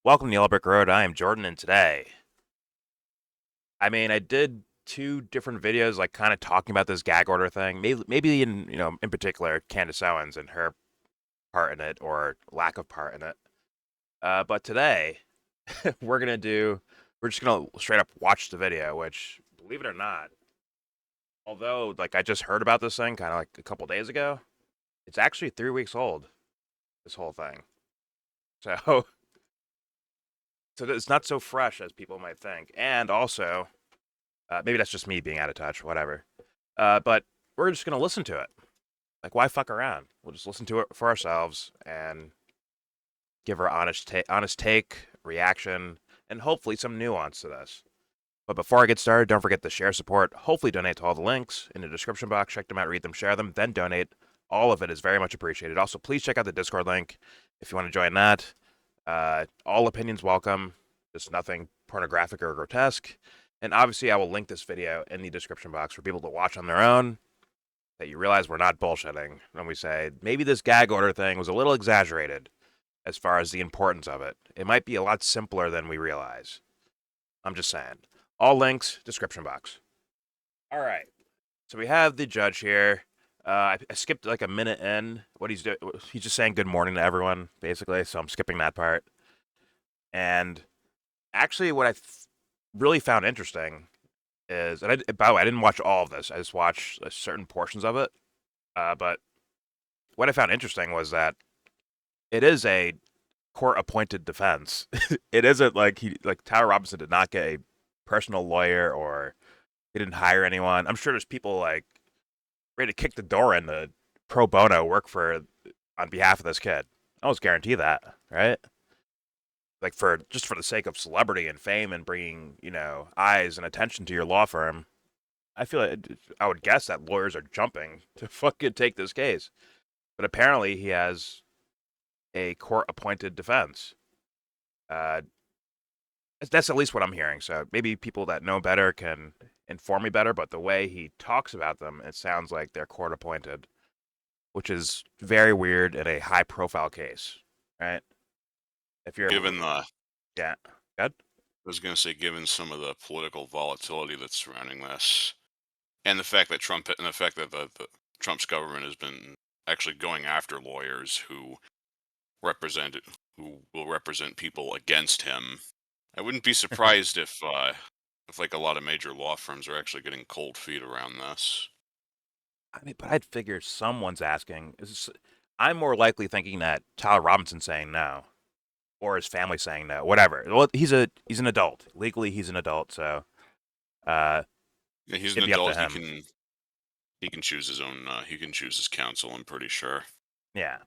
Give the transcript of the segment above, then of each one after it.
Welcome to Yellow Brick Road. I am Jordan, and today, I did two different videos, like kind of talking about this gag order thing. Maybe in particular, Candace Owens and her part in it or lack of part in it. But today, we're just gonna straight up watch the video. Which, believe it or not, although like I just heard about this thing kind of like a couple days ago, it's actually 3 weeks old. This whole thing, so. So it's not so fresh as people might think. And also, maybe that's just me being out of touch, whatever. But we're just going to listen to it. Like, why fuck around? We'll just listen to it for ourselves and give our honest take, reaction, and hopefully some nuance to this. But before I get started, don't forget to share, support, hopefully donate to all the links in the description box. Check them out, read them, share them, then donate. All of it is very much appreciated. Also, please check out the Discord link if you want to join that. All opinions welcome, just nothing pornographic or grotesque. And obviously, I will link this video in the description box for people to watch on their own, that you realize we're not bullshitting when we say maybe this gag order thing was a little exaggerated as far as the importance of it. It might be a lot simpler than we realize. I'm just saying. All links, description box. All right. So we have the judge here. I skipped like a minute in. What he's doing, he's just saying good morning to everyone, basically. So I'm skipping that part. And actually, what I really found interesting is, and by the way, I didn't watch all of this. I just watched certain portions of it. But what I found interesting was that it is a court-appointed defense. It isn't like Tyler Robinson did not get a personal lawyer or he didn't hire anyone. I'm sure there's people like ready to kick the door in the pro bono work on behalf of this kid. I almost guarantee that, right? Like for the sake of celebrity and fame and bringing, eyes and attention to your law firm, I feel like I would guess that lawyers are jumping to fucking take this case. But apparently he has a court-appointed defense. That's at least what I'm hearing. So maybe people that know better can inform me better, but the way he talks about them, it sounds like they're court appointed, which is very weird in a high profile case, right? If you're given the good. I was going to say, given some of the political volatility that's surrounding this, and the fact that the Trump's government has been actually going after lawyers who will represent people against him, I wouldn't be surprised if like a lot of major law firms are actually getting cold feet around this. But I'd figure someone's asking. I'm more likely thinking that Tyler Robinson's saying no, or his family saying no, whatever. Well, he's an adult. Legally, he's an adult, so yeah, he's an adult. He can choose his own. He can choose his counsel. I'm pretty sure. Yeah,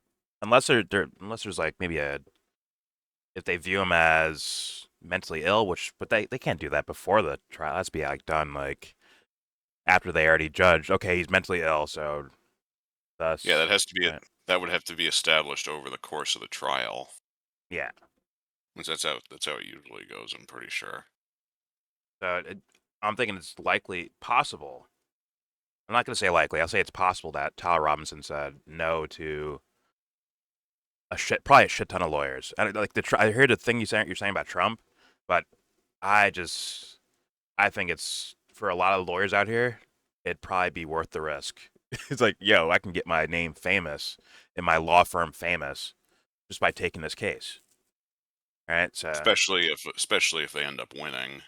unless there's like maybe if they view him as mentally ill, but they can't do that before the trial. That's be like done like after they already judged. Okay, he's mentally ill, so thus. Yeah, that would have to be established over the course of the trial. Yeah. Which that's how it usually goes. I'm pretty sure. So I'm thinking it's likely possible. I'm not going to say likely. I'll say it's possible that Tyler Robinson said no to probably a shit ton of lawyers. And like I heard the thing you're saying about Trump, but I just I think it's for a lot of lawyers out here, it'd probably be worth the risk. It's like, yo, I can get my name famous and my law firm famous just by taking this case. Right? So Especially if they end up winning,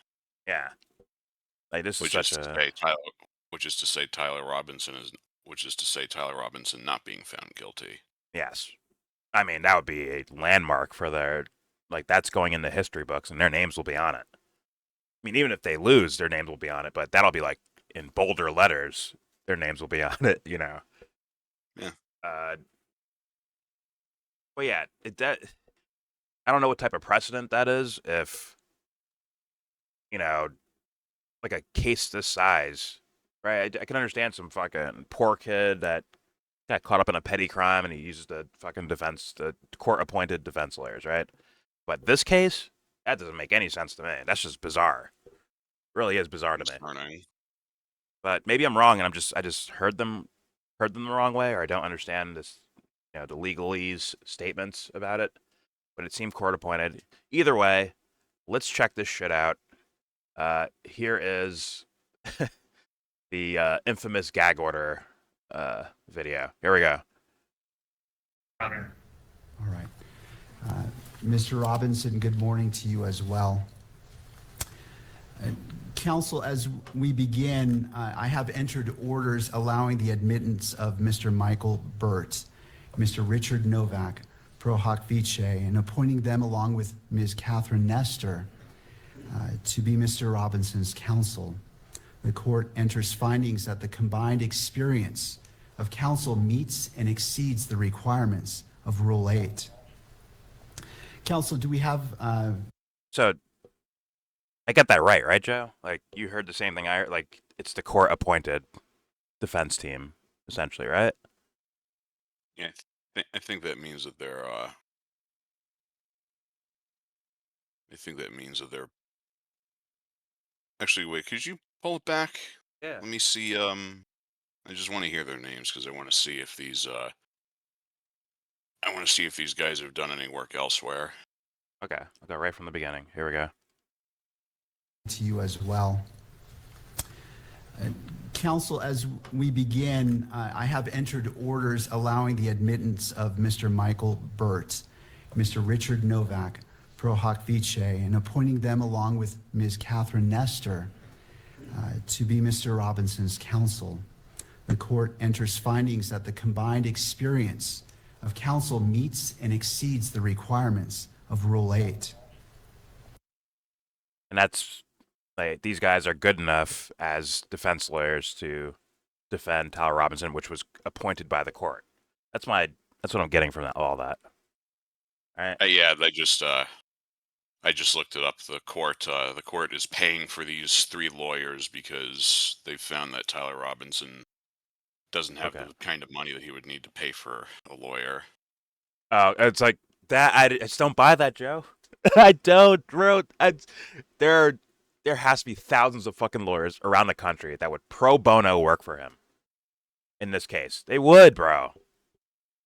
yeah, like this is which is such to a say Tyler, which is to say Tyler Robinson is, which is to say Tyler Robinson not being found guilty. yes. I mean, that would be a landmark for their like that's going in the history books and their names will be on it. I mean, even if they lose, their names will be on it, but that'll be like in bolder letters. Their names will be on it, you know. Yeah. Uh, but yeah, that I don't know what type of precedent that is. If you know, like a case this size, right? I can understand some fucking poor kid that got caught up in a petty crime and he uses the fucking the court-appointed defense lawyers, right? But this case, that doesn't make any sense to me. That's just bizarre. It really is bizarre to me. Concerning. But maybe I'm wrong, and I just heard them the wrong way, or I don't understand this, the legalese statements about it. But it seemed court appointed. Either way, let's check this shit out. Here is the infamous gag order video. Here we go. All right. Mr. Robinson, good morning to you as well. Counsel, as we begin, I have entered orders allowing the admittance of Mr. Michael Burt, Mr. Richard Novak, pro hoc vice, and appointing them along with Ms. Catherine Nestor to be Mr. Robinson's counsel. The court enters findings that the combined experience of counsel meets and exceeds the requirements of Rule 8. Counsel, do we have... So, I got that right, Joe? Like, you heard the same thing I heard? Like, it's the court-appointed defense team, essentially, right? Yeah, I think that means that they're. I think that means that they're. Actually, wait. Could you pull it back? Yeah. Let me see. I just want to hear their names because I want to see if these. I want to see if these guys have done any work elsewhere. Okay, I'll go right from the beginning. Here we go. To you as well. Counsel, as we begin, I have entered orders allowing the admittance of Mr. Michael Burt, Mr. Richard Novak, pro hoc vice, and appointing them along with Ms. Catherine Nestor to be Mr. Robinson's counsel. The court enters findings that the combined experience of counsel meets and exceeds the requirements of Rule 8. And that's, like, these guys are good enough as defense lawyers to defend Tyler Robinson, which was appointed by the court. That's what I'm getting from all that. All right. Yeah, I just looked it up. The court is paying for these 3 lawyers because they found that Tyler Robinson doesn't have the kind of money that he would need to pay for a lawyer. Oh, it's like that. I just don't buy that, Joe. I don't, bro. There has to be thousands of fucking lawyers around the country that would pro bono work for him. In this case, they would, bro.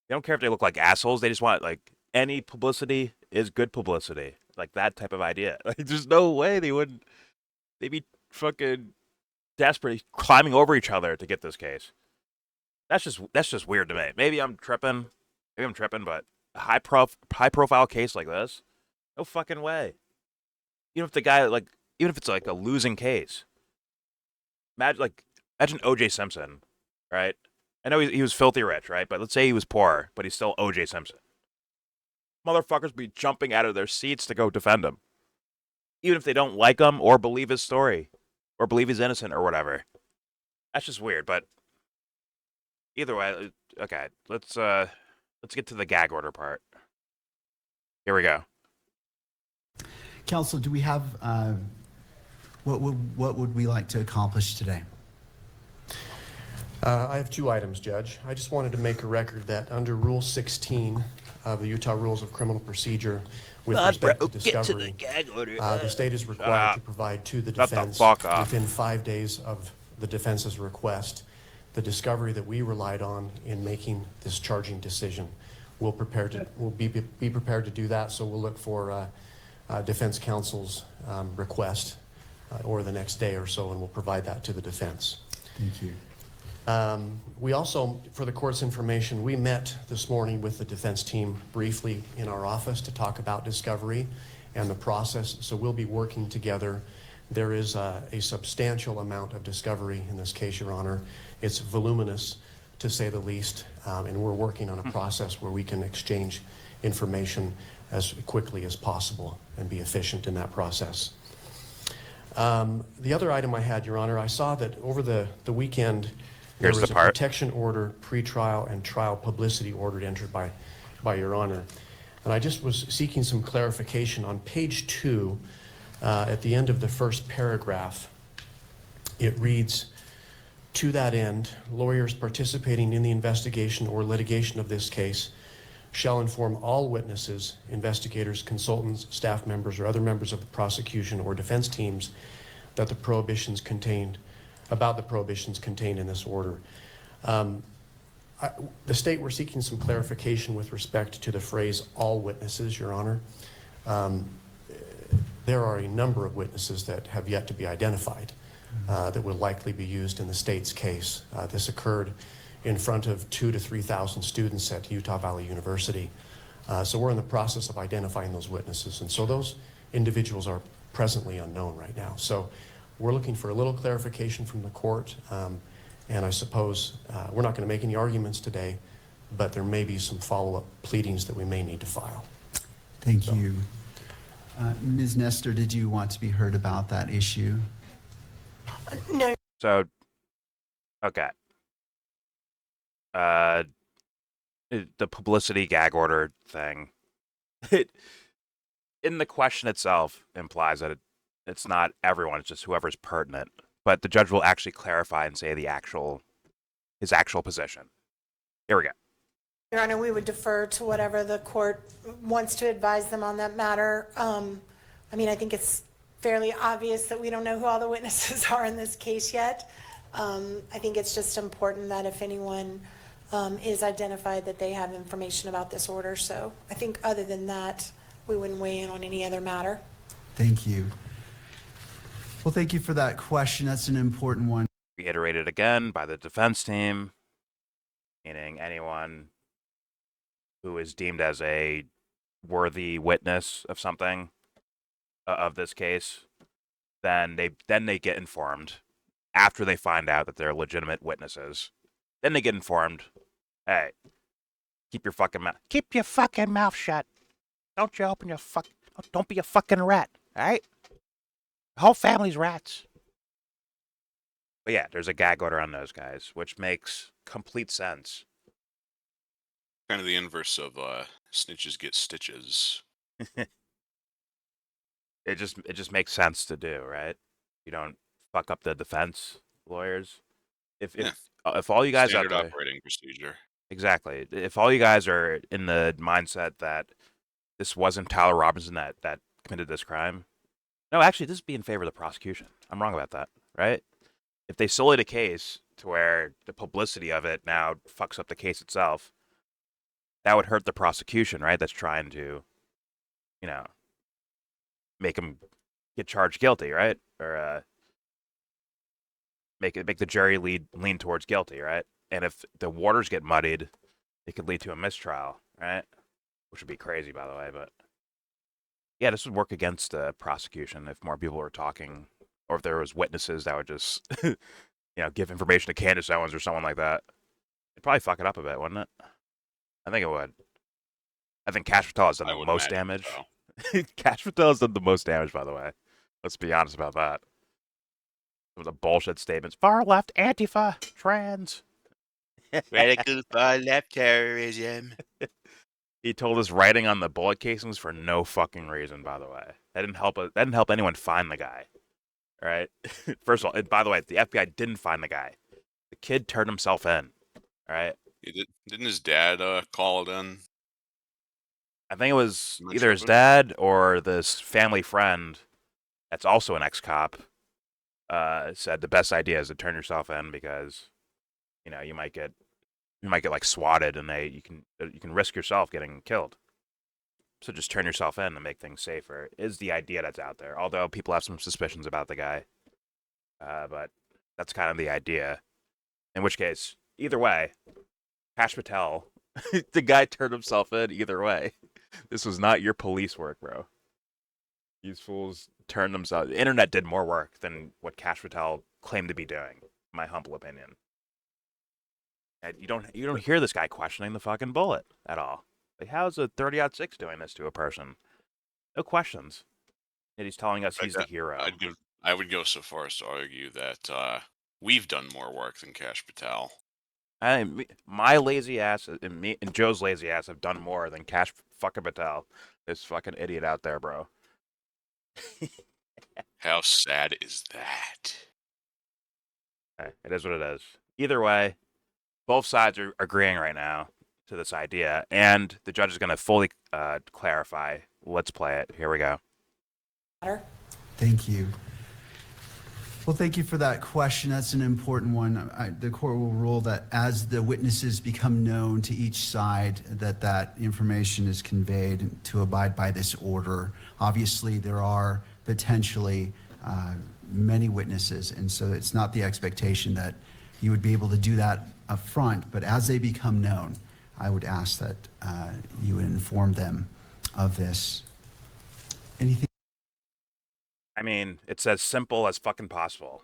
They don't care if they look like assholes. They just want, like, any publicity is good publicity. Like, that type of idea. Like, there's no way they wouldn't. They'd be fucking desperate, climbing over each other to get this case. That's just weird to me. Maybe I'm tripping, but a high profile case like this, no fucking way. Even if it's like a losing case. Imagine O.J. Simpson, right? I know he was filthy rich, right? But let's say he was poor, but he's still O.J. Simpson. Motherfuckers be jumping out of their seats to go defend him, even if they don't like him or believe his story, or believe he's innocent or whatever. That's just weird. But either way, okay. Let's get to the gag order part. Here we go. Counsel, do we have what would we like to accomplish today? I have 2 items, Judge. I just wanted to make a record that under Rule 16, of the Utah Rules of Criminal Procedure with respect to discovery, the state is required to provide to the defense within 5 days of the defense's request the discovery that we relied on in making this charging decision. We'll be prepared to do that, so we'll look for defense counsel's request or the next day or so, and we'll provide that to the defense. Thank you. We also, for the court's information, we met this morning with the defense team briefly in our office to talk about discovery and the process, so we'll be working together. There is a substantial amount of discovery in this case, Your Honor. It's voluminous, to say the least, and we're working on a process where we can exchange information as quickly as possible and be efficient in that process. The other item I had, Your Honor, I saw that over the weekend there was a protection order, pretrial, and trial publicity order entered by Your Honor. And I just was seeking some clarification. On page 2, at the end of the first paragraph, it reads, "To that end, lawyers participating in the investigation or litigation of this case shall inform all witnesses, investigators, consultants, staff members, or other members of the prosecution or defense teams that the prohibitions contained in this order." The state were seeking some clarification with respect to the phrase "all witnesses," Your Honor. There are a number of witnesses that have yet to be identified that will likely be used in the state's case. This occurred in front of 2,000 to 3,000 students at Utah Valley University. So we're in the process of identifying those witnesses. And so those individuals are presently unknown right now. So we're looking for a little clarification from the court. And I suppose we're not going to make any arguments today, but there may be some follow-up pleadings that we may need to file. Thank you. Ms. Nestor, did you want to be heard about that issue? No. So, okay. The publicity gag order thing, in the question itself implies that it's not everyone, it's just whoever's pertinent. But the judge will actually clarify and say his actual position. Here we go. Your Honor, we would defer to whatever the court wants to advise them on that matter. I mean, I think it's fairly obvious that we don't know who all the witnesses are in this case yet. I think it's just important that if anyone is identified, that they have information about this order. So I think other than that, we wouldn't weigh in on any other matter. Thank you. Well, thank you for that question. That's an important one. Reiterated again by the defense team, meaning anyone who is deemed as a worthy witness of something of this case, then they get informed after they find out that they're legitimate witnesses. Then they get informed, hey, keep your fucking mouth shut. Don't be a fucking rat, all right? The whole family's rats. But yeah, there's a gag order on those guys, which makes complete sense. Kind of the inverse of snitches get stitches. It just makes sense to do, right? You don't fuck up the defense lawyers. If all you guys Standard out there, operating procedure. exactly. If all you guys are in the mindset that this wasn't Tyler Robinson that committed this crime, no, actually, this would be in favor of the prosecution. I'm wrong about that, right? If they solely the case to where the publicity of it now fucks up the case itself, that would hurt the prosecution, right? That's trying to, make him get charged guilty, right? Or make the jury lean towards guilty, right? And if the waters get muddied, it could lead to a mistrial, right? Which would be crazy, by the way. But yeah, this would work against the prosecution if more people were talking, or if there was witnesses that would just, give information to Candace Owens or someone like that. It'd probably fuck it up a bit, wouldn't it? I think it would. I think Cash Patel has done the most damage. So. Cash Patel has done the most damage, by the way. Let's be honest about that. Some of the bullshit statements. Far left, Antifa, trans. Radical far left terrorism. He told us writing on the bullet casings for no fucking reason, by the way. That didn't help anyone find the guy. All right? First of all, and by the way, the FBI didn't find the guy. The kid turned himself in. All right? Didn't his dad call it in? I think it was Much either of his it. dad or this family friend that's also an ex-cop said the best idea is to turn yourself in because you might get like swatted and you can risk yourself getting killed. So just turn yourself in to make things safer is the idea that's out there. Although people have some suspicions about the guy, but that's kind of the idea. In which case, either way, Cash Patel, the guy turned himself in. Either way, this was not your police work, bro. These fools turned themselves. The internet did more work than what Cash Patel claimed to be doing. In my humble opinion. And you don't hear this guy questioning the fucking bullet at all. Like, how's a 30-06 doing this to a person? No questions. Yet he's telling us he's the hero. I would go so far as to argue that we've done more work than Cash Patel. My lazy ass and me and Joe's lazy ass have done more than Cash fucking Patel. This fucking idiot out there, bro. How sad is that? It is what it is. Either way, both sides are agreeing right now to this idea, and the judge is going to fully clarify. Let's play it. Here we go. Thank you. Well, thank you for that question. That's an important one. The court will rule that as the witnesses become known to each side, that information is conveyed to abide by this order. Obviously, there are potentially many witnesses, and so it's not the expectation that you would be able to do that up front, but as they become known, I would ask that you would inform them of this. Anything? I mean, it's as simple as fucking possible.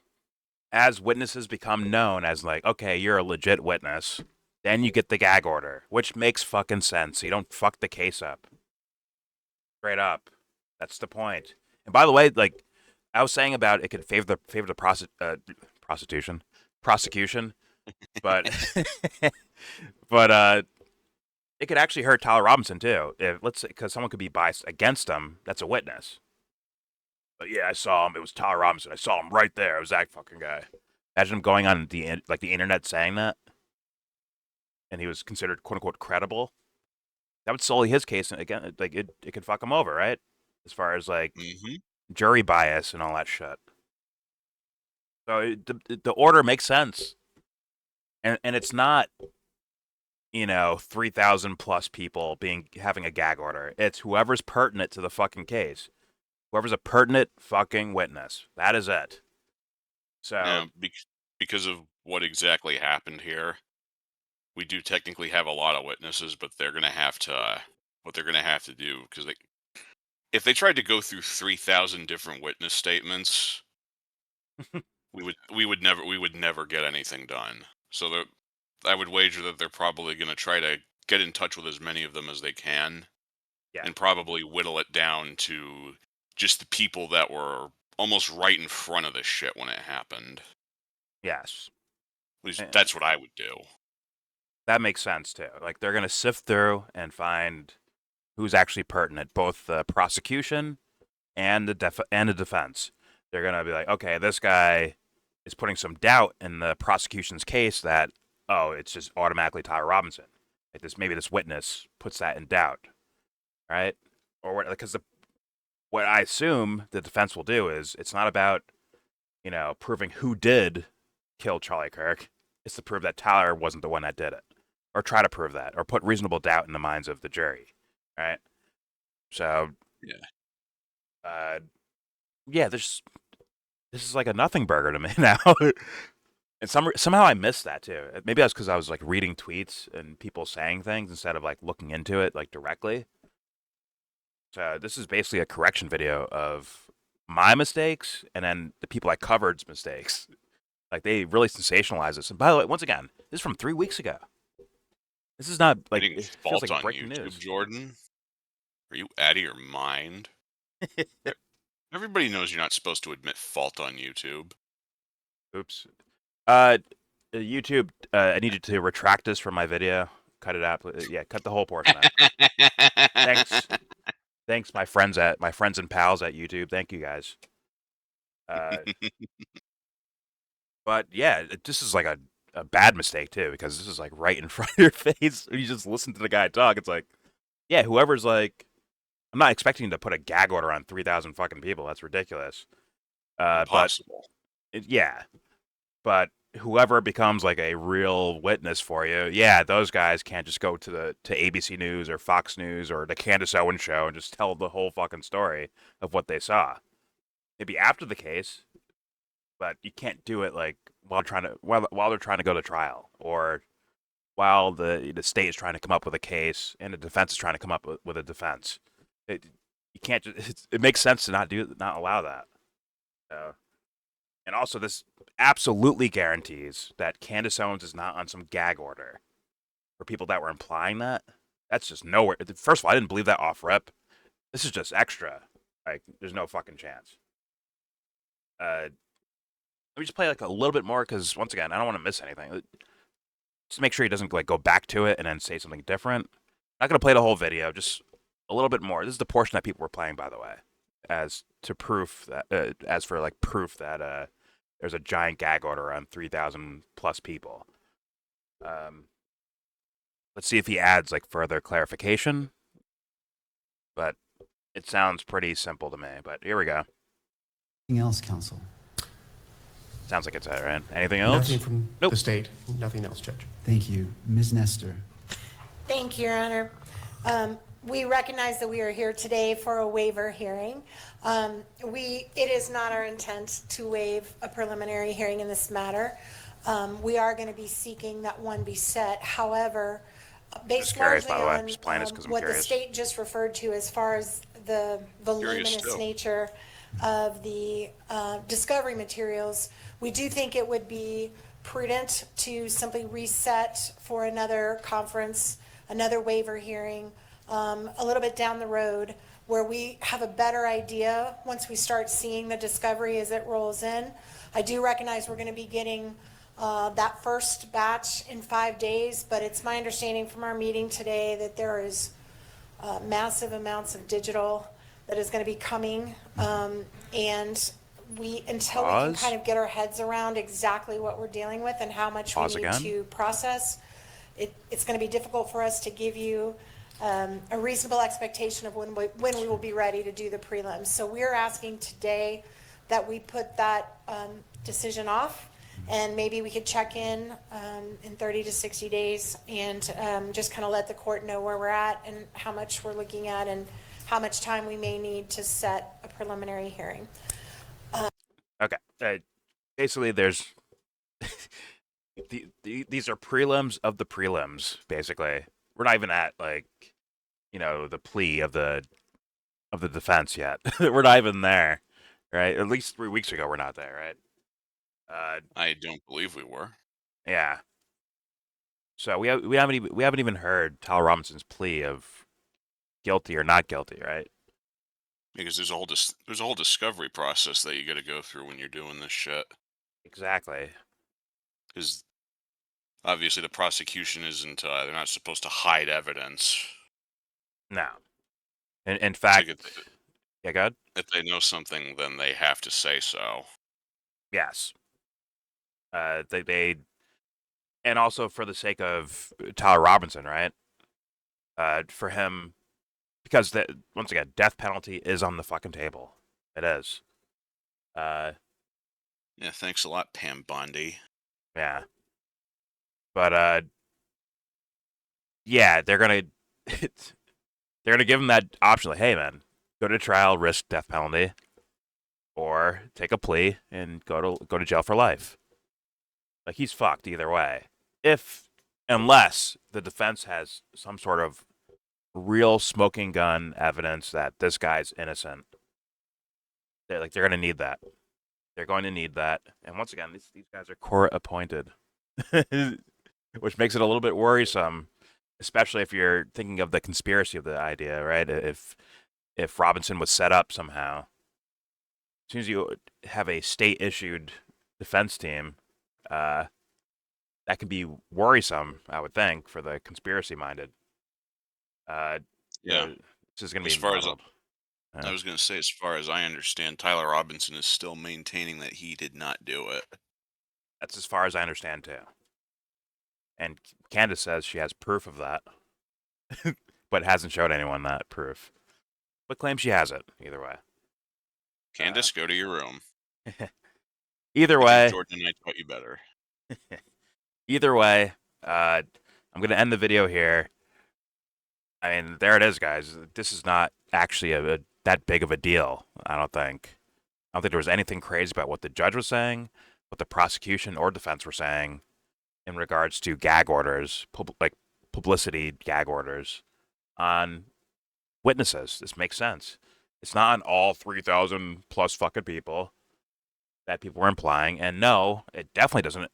As witnesses become known as like, okay, you're a legit witness, then you get the gag order, which makes fucking sense. You don't fuck the case up. Straight up. That's the point. And by the way, like I was saying about it could favor the prosecution, but but it could actually hurt Tyler Robinson too. If let's say because someone could be biased against him, that's a witness. But yeah, I saw him. It was Tyler Robinson. I saw him right there. It was that fucking guy. Imagine him going on the internet saying that, and he was considered quote unquote credible. That would sully his case, and again, like it could fuck him over, right? As far as like jury bias and all that shit. So the order makes sense, and it's not 3,000 plus people having a gag order. It's whoever's pertinent to the fucking case. Whoever's a pertinent fucking witness. That is it. So now, because of what exactly happened here, we do technically have a lot of witnesses, but they're gonna have to what they're gonna have to do because if they tried to go through 3,000 different witness statements, we would never get anything done. So I would wager that they're probably gonna try to get in touch with as many of them as they can, and probably whittle it down to just the people that were almost right in front of this shit when it happened. Yes. At least that's what I would do. That makes sense too. Like they're gonna sift through and find who's actually pertinent, both the prosecution and the defense. They're gonna be like, okay, this guy is putting some doubt in the prosecution's case that it's just automatically Tyler Robinson. Like maybe this witness puts that in doubt, right? Or because what I assume the defense will do is it's not about proving who did kill Charlie Kirk. It's to prove that Tyler wasn't the one that did it, or try to prove that, or put reasonable doubt in the minds of the jury, right? So, this is like a nothing burger to me now. And somehow I missed that too. Maybe that's because I was like reading tweets and people saying things instead of like looking into it like directly. So this is basically a correction video of my mistakes and then the people I covered's mistakes. Like they really sensationalize this. And by the way, once again, this is from 3 weeks ago. This is not like it feels like breaking YouTube, news. Jordan, are you out of your mind? Everybody knows you're not supposed to admit fault on YouTube. Oops. YouTube, I needed to retract this from my video. Cut it out. Yeah, cut the whole portion out. Thanks, my friends and pals at YouTube. Thank you guys. But yeah, this is like a bad mistake too because this is like right in front of your face. You just listen to the guy talk. It's like, yeah, whoever's like, I'm not expecting to put a gag order on 3,000 fucking people. That's ridiculous. But Impossible. yeah, but whoever becomes like a real witness for you, yeah, those guys can't just go to ABC News or Fox News or the Candace Owens show and just tell the whole fucking story of what they saw. Maybe after the case, but you can't do it like while they're trying to go to trial, or while the state is trying to come up with a case and the defense is trying to come up with a defense. You can't just. It makes sense to not allow that. And also, this absolutely guarantees that Candace Owens is not on some gag order. For people that were implying that, that's just nowhere. First of all, I didn't believe that off rip. This is just extra. Like, there's no fucking chance. Let me just play like a little bit more, because once again, I don't want to miss anything. Just make sure he doesn't like go back to it and then say something different. I'm not gonna play the whole video, just a little bit more. This is the portion that people were playing, by the way, as proof that there's a giant gag order on 3,000 plus people. Let's see if he adds like further clarification. But it sounds pretty simple to me. But here we go. Anything else, counsel? Sounds like it's that, right? Anything else? Nothing from Nope. the state. Nothing else, Judge. Thank you. Ms. Nestor. Thank you, Your Honor. We recognize that we are here today for a waiver hearing. It is not our intent to waive a preliminary hearing in this matter. We are going to be seeking that one be set. However, based curious, largely by the way. on Just playing this 'cause I'm what the curious. state just referred to as far as the voluminous still. nature of the discovery materials, we do think it would be prudent to simply reset for another conference, another waiver hearing, a little bit down the road, where we have a better idea once we start seeing the discovery as it rolls in. I do recognize we're going to be getting that first batch in 5 days, but it's my understanding from our meeting today that there is massive amounts of digital that is going to be coming, and until we can kind of get our heads around exactly what we're dealing with and how much we need to process, it's going to be difficult for us to give you a reasonable expectation of when we will be ready to do the prelims. So we're asking today that we put that decision off, and maybe we could check in 30 to 60 days and just kind of let the court know where we're at and how much we're looking at and how much time we may need to set a preliminary hearing. Okay. Basically, there's these are prelims of the prelims. Basically, we're not even at like, the plea of the defense yet. We're not even there, right? At least 3 weeks ago, we're not there, right? I don't believe we were. Yeah. So we haven't even heard Tyler Robinson's plea of guilty or not guilty, right? Because there's a whole discovery process that you got to go through when you're doing this shit. Exactly. Because obviously the prosecution isn't. They're not supposed to hide evidence. No. In fact, yeah, go ahead. If they know something, then they have to say so. Yes. They and also for the sake of Tyler Robinson, right? For him, because once again, death penalty is on the fucking table. It is. Yeah, thanks a lot, Pam Bondi. Yeah. But yeah, they're gonna give him that option. Like, hey, man, go to trial, risk death penalty, or take a plea and go to jail for life. Like, he's fucked either way. Unless the defense has some sort of real smoking gun evidence that this guy's innocent. They're going to need that. They're going to need that. And once again, these guys are court appointed, which makes it a little bit worrisome, especially if you're thinking of the conspiracy of the idea, right? If Robinson was set up somehow, as soon as you have a state-issued defense team, that can be worrisome, I would think, for the conspiracy-minded. Yeah. This is going to be As far as muddled. I was going to say, as far as I understand, Tyler Robinson is still maintaining that he did not do it. That's as far as I understand, too. And Candace says she has proof of that. but hasn't showed anyone that proof. But claims she has it, either way. Candace, go to your room. Either I think way, Jordan and I taught you better. either way, I'm going to end the video here. I mean, there it is, guys. This is not actually that big of a deal, I don't think. I don't think there was anything crazy about what the judge was saying, what the prosecution or defense were saying in regards to gag orders, like publicity gag orders on witnesses. This makes sense. It's not on all 3,000 plus fucking people that people were implying. And no, it definitely doesn't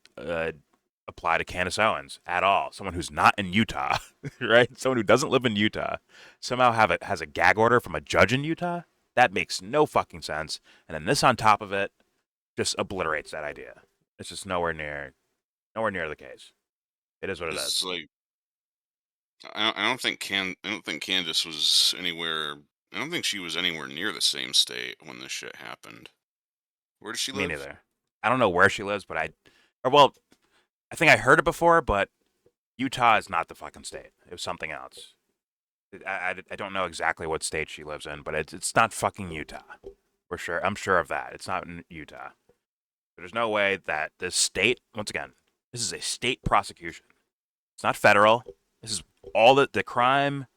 apply to Candace Owens at all. Someone who's not in Utah, right? Someone who doesn't live in Utah somehow has a gag order from a judge in Utah. That makes no fucking sense. And then this on top of it just obliterates that idea. It's just nowhere near the case. It is what it This is. is like, I don't think Candace was anywhere. I don't think she was anywhere near the same state when this shit happened. Where does she Me live? neither. I don't know where she lives, but I think I heard it before, but Utah is not the fucking state. It was something else. I don't know exactly what state she lives in, but it's not fucking Utah. We're sure. I'm sure of that. It's not in Utah. There's no way that this state, once again, this is a state prosecution. It's not federal. This is all the crime,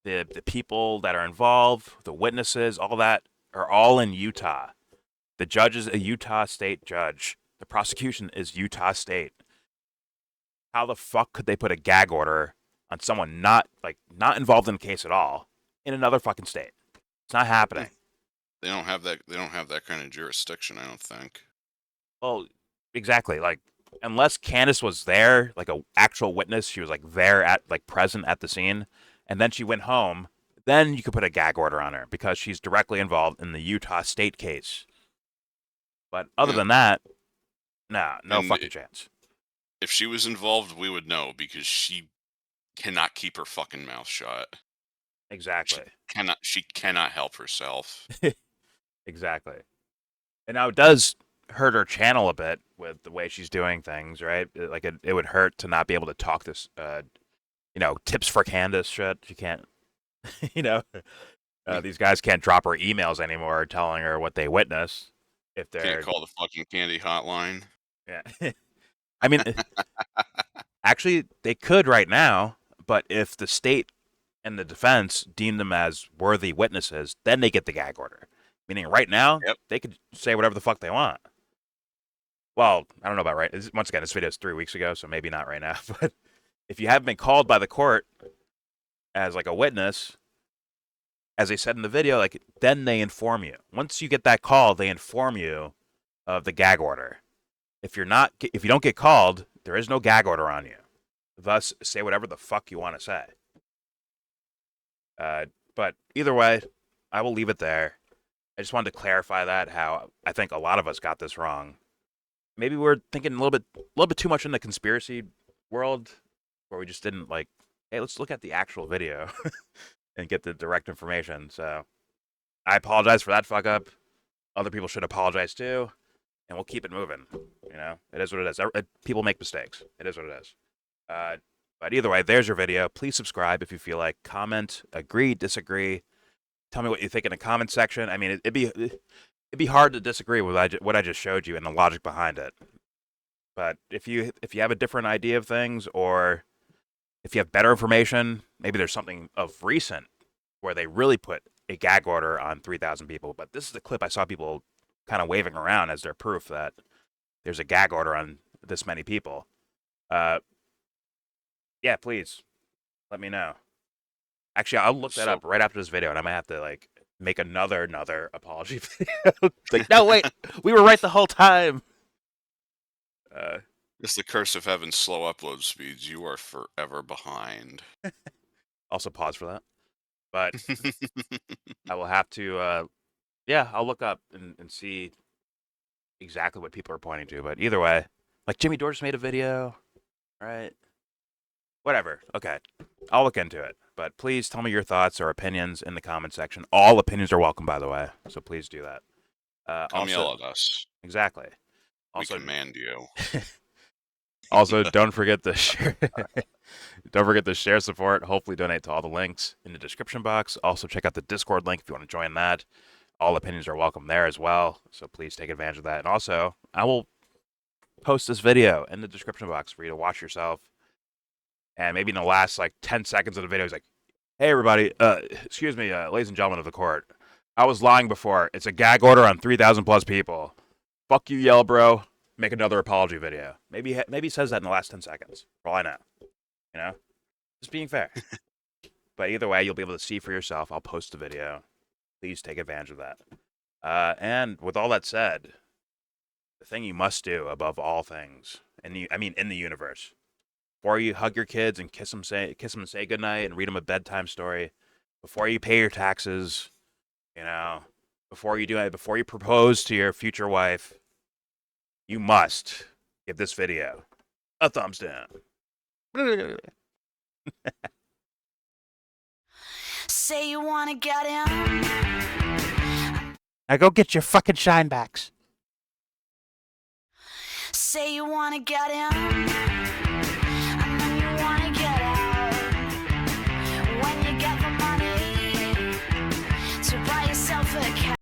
the people that are involved, the witnesses, all that are all in Utah. The judge is a Utah state judge. The prosecution is Utah state. How the fuck could they put a gag order on someone not involved in the case at all in another fucking state? It's not happening. They don't have that. They don't have that kind of jurisdiction. I don't think. Well, exactly. Like, unless Candace was there, like a actual witness, she was like there present at the scene, and then she went home. Then you could put a gag order on her because she's directly involved in the Utah state case. But other than that, no And fucking chance. If she was involved, we would know because she cannot keep her fucking mouth shut. Exactly. She cannot help herself. Exactly. And now it does hurt her channel a bit with the way she's doing things, right? Like it would hurt to not be able to talk this, tips for Candace shit. She can't, these guys can't drop her emails anymore telling her what they witnessed. If they're Can't call the fucking candy hotline. Yeah. I mean, actually, they could right now, but if the state and the defense deem them as worthy witnesses, then they get the gag order. Meaning, right now, They could say whatever the fuck they want. Well, I don't know about right. Once again, this video is 3 weeks ago, so maybe not right now. But if you haven't been called by the court as like a witness, as they said in the video, like then they inform you. Once you get that call, they inform you of the gag order. If you don't get called, there is no gag order on you. Thus, say whatever the fuck you want to say. But either way, I will leave it there. I just wanted to clarify that how I think a lot of us got this wrong. Maybe we're thinking a little bit too much in the conspiracy world, where we just didn't like, hey, let's look at the actual video and get the direct information. So I apologize for that fuck up. Other people should apologize too, and we'll keep it moving. It is what it is. People make mistakes. It is what it is. But either way, there's your video. Please subscribe if you feel like. Comment, agree, disagree. Tell me what you think in the comment section. I mean, it'd be hard to disagree with what I just showed you and the logic behind it. But if you have a different idea of things, or if you have better information, maybe there's something of recent where they really put a gag order on 3,000 people. But this is the clip I saw people kind of waving around as their proof that there's a gag order on this many people. Yeah, please let me know. Actually, I'll look that up right after this video, and I might have to make another apology video. No, wait, we were right the whole time. It's the curse of having slow upload speeds. You are forever behind. Also, pause for that. But I will have to. I'll look up and see exactly what people are pointing to. But either way, like Jimmy Dore just made a video, right? Whatever. Okay, I'll look into it. But please tell me your thoughts or opinions in the comment section. All opinions are welcome, by the way. So please do that. Come yell at us. Exactly. Also, we command you. Also, don't forget to share. Don't forget to share support. Hopefully, donate to all the links in the description box. Also, check out the Discord link if you want to join that. All opinions are welcome there as well. So please take advantage of that. And also, I will post this video in the description box for you to watch yourself. And maybe in the last like 10 seconds of the video, he's like, "Hey, everybody. Excuse me, ladies and gentlemen of the court. I was lying before. It's a gag order on 3,000 plus people. Fuck you, YellBro. Make another apology video." Maybe he says that in the last 10 seconds. For all I know. You know? Just being fair. But either way, you'll be able to see for yourself. I'll post the video. Please take advantage of that. And with all that said, the thing you must do above all things, in the universe, before you hug your kids and kiss them and say goodnight and read them a bedtime story, before you pay your taxes, you know, before you propose to your future wife, you must give this video a thumbs down. Say you wanna get in. Now go get your fucking shine backs. Say you wanna get in.